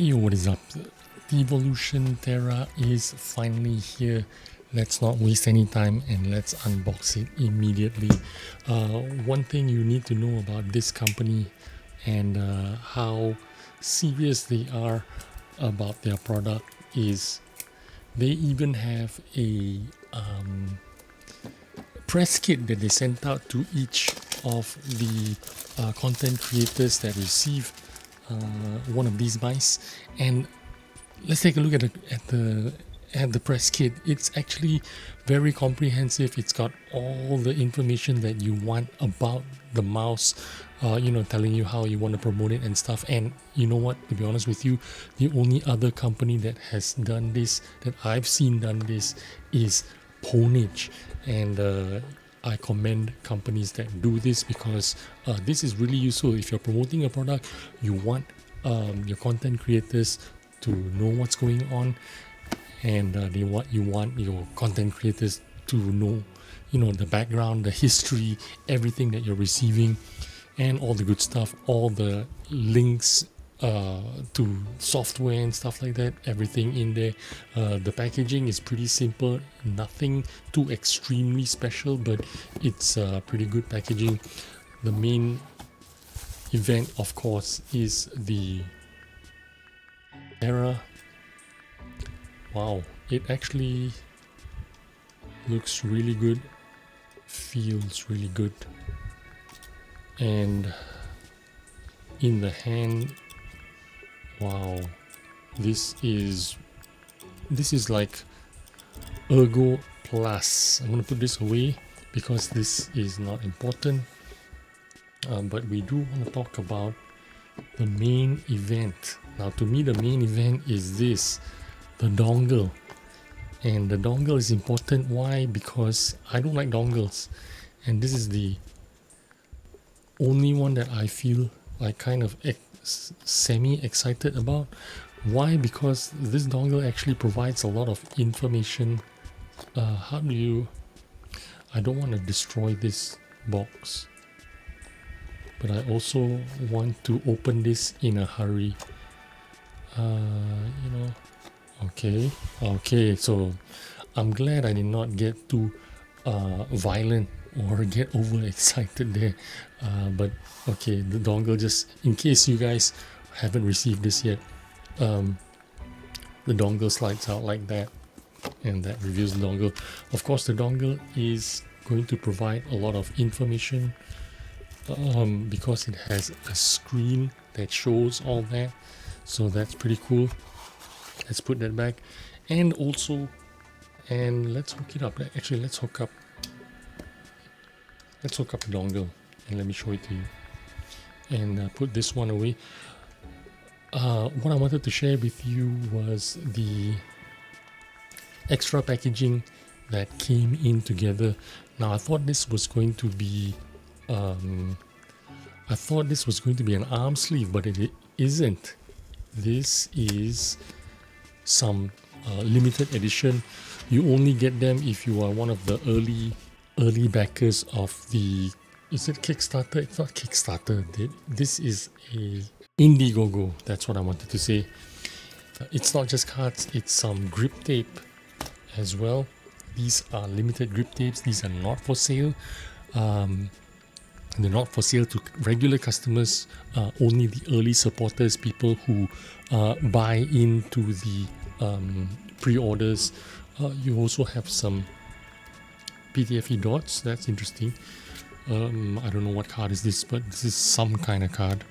Yo, what is up? Teevolution Terra is finally here. Let's not waste any time and let's unbox it immediately. One thing you need to know about this company and how serious they are about their product is they even have a press kit that they sent out to each of the content creators that receive one of these mice. And let's take a look at the press kit. It's actually very comprehensive. It's got all the information that you want about the mouse, telling you how you want to promote it and stuff. And you know what, to be honest with you, the only other company that has done this, that I've seen done this, is Ponage. And I commend companies that do this because this is really useful. If you're promoting a product, you want your content creators to know what's going on, and you want your content creators to know, the background, the history, everything that you're receiving, and all the good stuff, all the links to software and stuff like that, everything in there. The packaging is pretty simple, nothing too extremely special, but it's pretty good packaging. The main event, of course, is the Terra. Wow, it actually looks really good, feels really good, and in the hand, wow, this is like Ergo Plus. I'm gonna put this away because this is not important, but we do want to talk about the main event. Now, to me, the main event is this, the dongle. And the dongle is important. Why? Because I don't like dongles, and this is the only one that I feel like kind of semi-excited about. Why? Because this dongle actually provides a lot of information. I don't want to destroy this box, but I also want to open this in a hurry. Okay, so I'm glad I did not get too violent or get overexcited there, but okay, the dongle, just in case you guys haven't received this yet, the dongle slides out like that, and that reveals the dongle. Of course, the dongle is going to provide a lot of information because it has a screen that shows all that, so that's pretty cool. Let's put that back, and let's hook it up. Actually, let's hook up the dongle, and let me show it to you, and put this one away. What I wanted to share with you was the extra packaging that came in together. Now, I thought this was going to be an arm sleeve, but it isn't. This is some limited edition. You only get them if you are one of the early backers of the, is it Kickstarter? It's not Kickstarter. This is a Indiegogo. That's what I wanted to say. It's not just cards, it's some grip tape as well. These are limited grip tapes. These are not for sale. They're not for sale to regular customers, only the early supporters, people who buy into the pre-orders. You also have some PTFE dots. That's interesting. I don't know what card is this, but this is some kind of card.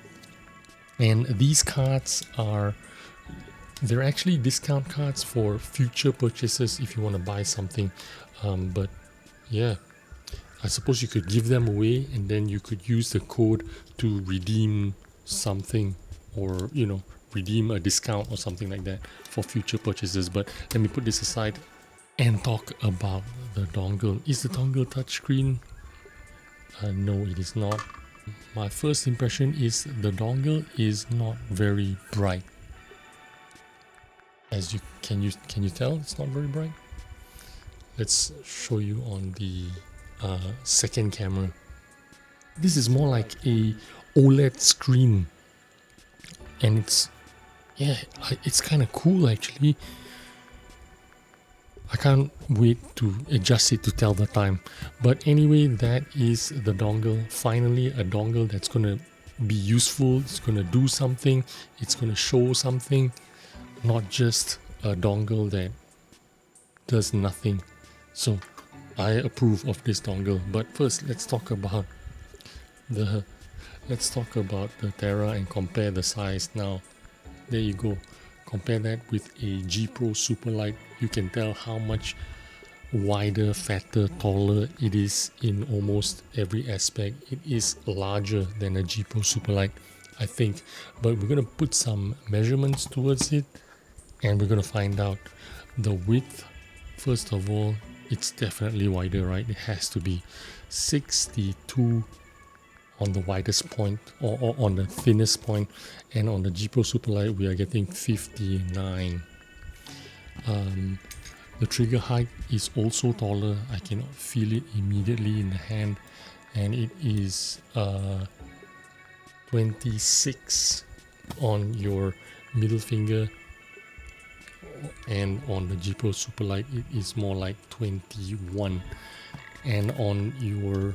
And these cards they're actually discount cards for future purchases if you want to buy something. But yeah, I suppose you could give them away and then you could use the code to redeem something, or redeem a discount or something like that for future purchases. But let me put this aside and talk about the dongle. Is the dongle touchscreen? No, it is not. My first impression is the dongle is not very bright. Can you tell it's not very bright? Let's show you on the second camera. This is more like a OLED screen, and yeah, it's kind of cool actually. I can't wait to adjust it to tell the time. But anyway, that is the dongle. Finally, a dongle that's going to be useful. It's going to do something. It's going to show something. Not just a dongle that does nothing. So I approve of this dongle. But first, let's talk about the Terra and compare the size. Now, there you go. Compare that with a G Pro Superlight. You can tell how much wider, fatter, taller it is in almost every aspect. It is larger than a G Pro Superlight, I think. But we're going to put some measurements towards it and we're going to find out the width. First of all, it's definitely wider, right? It has to be 62 on the widest point, or on the thinnest point, and on the G Pro Superlight we are getting 59. The trigger height is also taller. I can feel it immediately in the hand, and it is 26 on your middle finger, and on the G Pro Superlight it is more like 21, and on your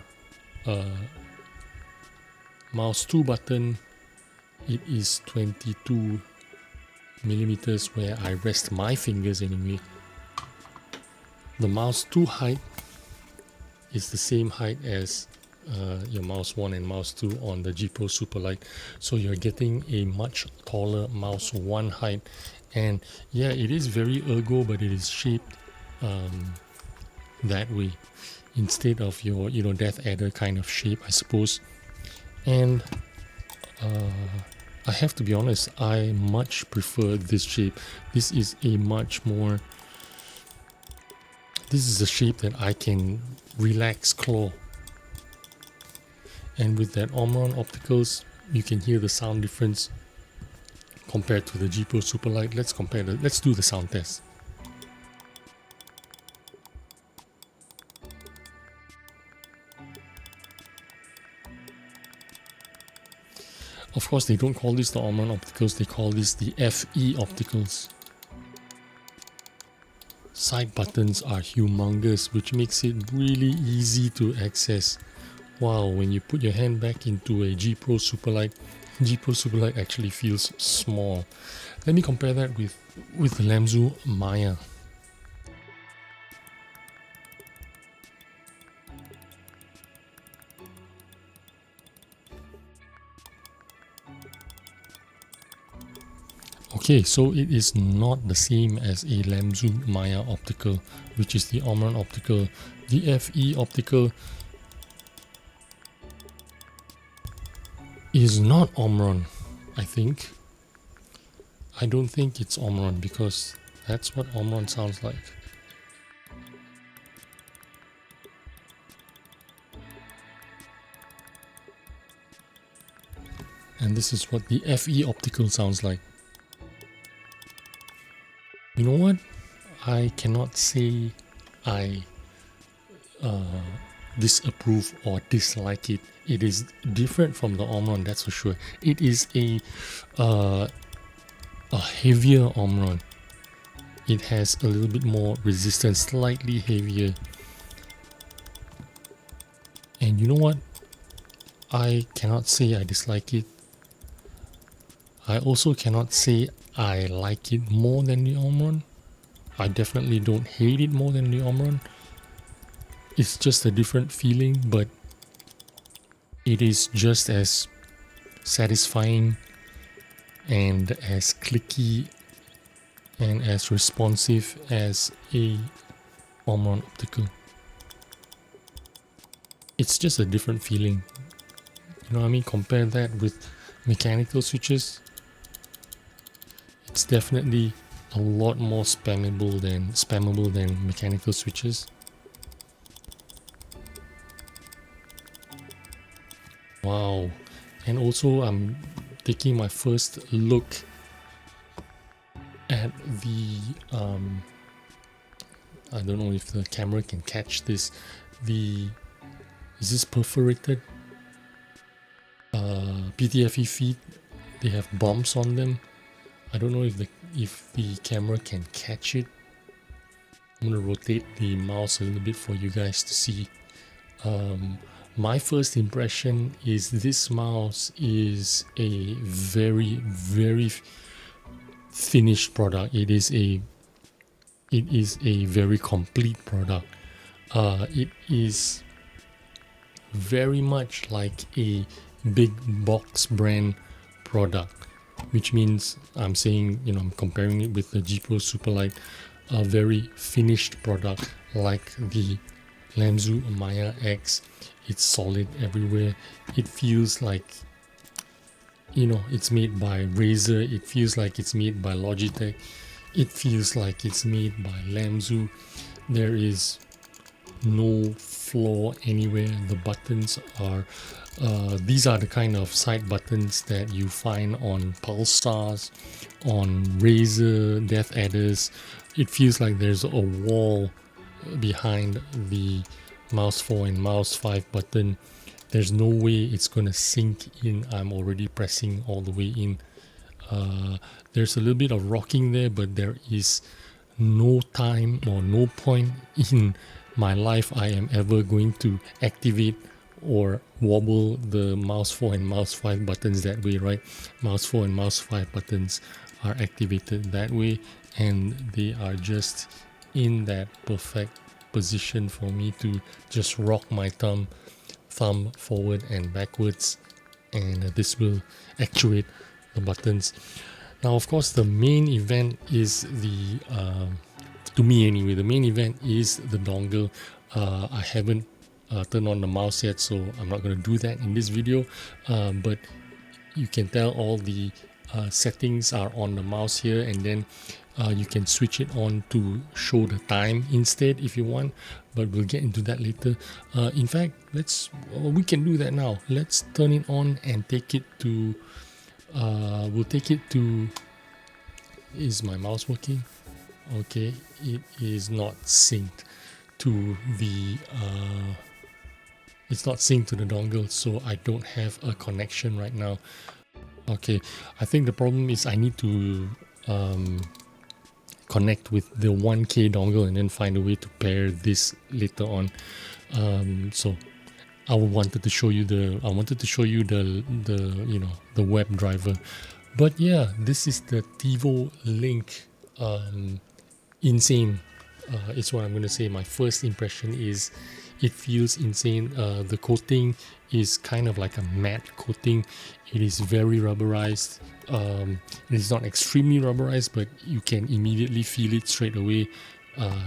mouse 2 button it is 22 millimeters where I rest my fingers anyway. The mouse 2 height is the same height as your mouse 1 and mouse 2 on the G Pro Superlight, so you're getting a much taller mouse 1 height. And yeah, it is very ergo, but it is shaped that way instead of your Death Adder kind of shape, I suppose. And I have to be honest, I much prefer this shape. This is a shape that I can relax claw. And with that Omron opticals, you can hear the sound difference compared to the G Pro Superlight. Let's do the sound test. Of course, they don't call this the Omron opticals, they call this the FE opticals. Side buttons are humongous, which makes it really easy to access. Wow, when you put your hand back into a G Pro Superlight actually feels small. Let me compare that with the Lamzu Maya. Okay, so it is not the same as a Lamzu Maya optical, which is the Omron optical. The FE optical is not Omron, I think. I don't think it's Omron because that's what Omron sounds like. And this is what the FE optical sounds like. You know what? I cannot say I disapprove or dislike it. It is different from the Omron, that's for sure. It is a heavier Omron. It has a little bit more resistance, slightly heavier. And you know what? I cannot say I dislike it. I also cannot say I like it more than the Omron. I definitely don't hate it more than the Omron. It's just a different feeling, but it is just as satisfying and as clicky and as responsive as a Omron optical. It's just a different feeling. You know what I mean? Compare that with mechanical switches. It's definitely a lot more spammable than mechanical switches. Wow. And also I'm taking my first look at the I don't know if the camera can catch this. Is this perforated PTFE feet? They have bumps on them. I don't know if the camera can catch it. I'm gonna rotate the mouse a little bit for you guys to see. My first impression is this mouse is a very, very finished product. It is a very complete product. It is very much like a big box brand product, which means I'm saying, I'm comparing it with the G Pro Superlight, a very finished product like the Lamzu Maya X. It's solid everywhere. It feels like, it's made by Razer. It feels like it's made by Logitech. It feels like it's made by Lamzu. There is no flaw anywhere. The buttons are these are the kind of side buttons that you find on Pulsars, on Razer Death Adders. It feels like there's a wall behind the mouse 4 and mouse 5 button. There's no way it's gonna sink in. I'm already pressing all the way in. There's a little bit of rocking there, but there is no time or no point in my life I am ever going to activate or wobble the mouse 4 and mouse 5 buttons that way, right? Mouse 4 and mouse 5 buttons are activated that way, and they are just in that perfect position for me to just rock my thumb forward and backwards, and this will actuate the buttons. Now, of course, the main event is the to me anyway, the main event is the dongle. I haven't turned on the mouse yet, so I'm not going to do that in this video, but you can tell all the settings are on the mouse here, and then you can switch it on to show the time instead if you want, but we'll get into that later. In fact, we can do that now. Let's turn it on and take it to we'll take it to, is my mouse working? Okay, it is not synced to the it's not synced to the dongle, so I don't have a connection right now. Okay, I think the problem is I need to connect with the 1K dongle and then find a way to pair this later on. So I wanted to show you the the web driver. But yeah, this is the Teevolution insane. It's what I'm going to say. My first impression is it feels insane. The coating is kind of like a matte coating. It is very rubberized. It is not extremely rubberized, but you can immediately feel it straight away.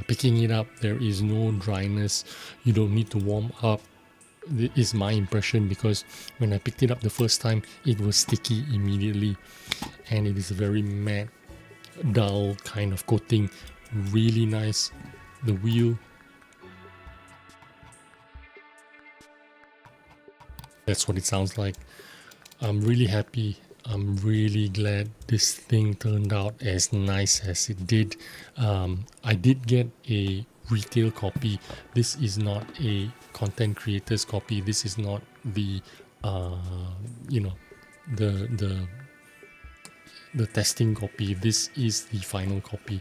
Picking it up, there is no dryness. You don't need to warm up. This is my impression, because when I picked it up the first time, it was sticky immediately, and it is a very matte, dull kind of coating. Really nice. The wheel, that's what it sounds like. I'm really happy. I'm really glad this thing turned out as nice as it did. I did get a retail copy. This is not a content creator's copy. This is not the the testing copy. This is the final copy,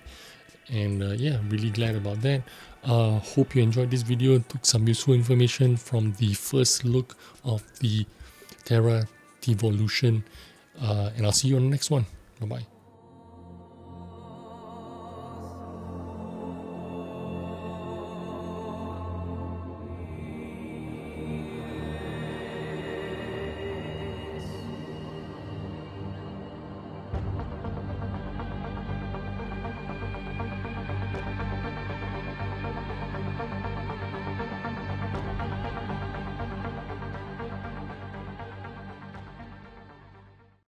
and yeah, really glad about that. Hope you enjoyed this video and took some useful information from the first look of the Terra Teevolution, and I'll see you on the next one. Bye bye.